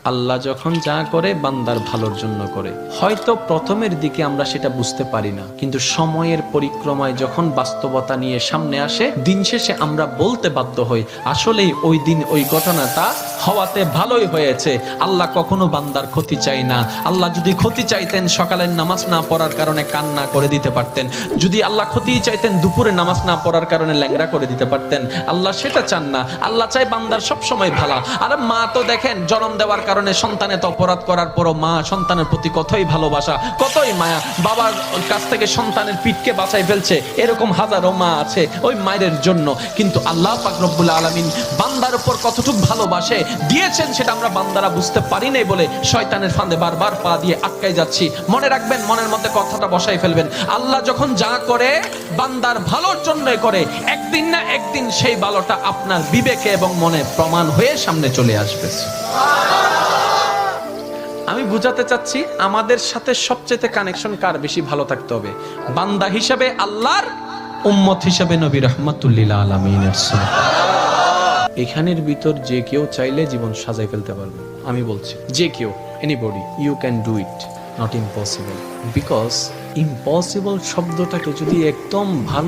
আল্লাহ যখন যা করে বান্দার ভালোর জন্য করে। হয়তো প্রথমের দিকে আমরা সেটা বুঝতে পারি না, কিন্তু সময়ের পরিক্রমায় যখন বাস্তবতা নিয়ে সামনে আসে, দিন শেষে আমরা বলতে বাধ্য হই আসলেই ওই দিন ওই ঘটনাটা হওয়াতে ভালোই হয়েছে। আল্লাহ কখনো বান্দার ক্ষতি চাই না। আল্লাহ যদি ক্ষতি চাইতেন সকালের নামাজ না পড়ার কারণে কান্না করে দিতে পারতেন, যদি আল্লাহ ক্ষতি চাইতেন দুপুরে নামাজ না পড়ার কারণে ল্যাংড়া করে দিতে পারতেন। আল্লাহ সেটা চান না, আল্লাহ চাই বান্দার সব সময় ভালো। আর মা তো দেখেন জন্ম দেওয়ার কারণে সন্তানের তো অপরাধ করার পরও মা সন্তানের প্রতি কতই ভালোবাসা, কতই মায়া, বাবার কাছ থেকে সন্তানের পিঠকে বাঁচাই ফেলছে, এরকম হাজারো মা আছে ওই মায়ের জন্য। কিন্তু আল্লাহ পাক রব্বুল আলামিন বান্দার উপর কতটুকু ভালোবাসে দিয়েছেন সেটা আমরা বান্দারা বুঝতে পারি নাই বলে শয়তানের ফাঁদে বারবার পা দিয়ে আটকাই যাচ্ছি। মনে রাখবেন, মনের মধ্যে কথাটা বসাই ফেলবেন, আল্লাহ যখন যা করে বান্দার ভালোর জন্যই করে। একদিন না একদিন সেই ভালোটা আপনার বিবেকে এবং মনে প্রমাণ হয়ে সামনে চলে আসবে। আমি বুঝাতে চাচ্ছি আমাদের সাথে সবচেয়ে কানেকশন কার বেশি ভালো থাকতে হবে, বান্দা হিসাবে আল্লাহর, উম্মত হিসাবে নবী রাহমাতুল লিল আলামিনের। এখানের ভিতর যে কেউ চাইলে জীবন সাজাই ফেলতে পারবে। আমি বলছি যে কেউ, anybody, you can do it, not impossible. Because impossible শব্দটাকে যদি একদম ভালো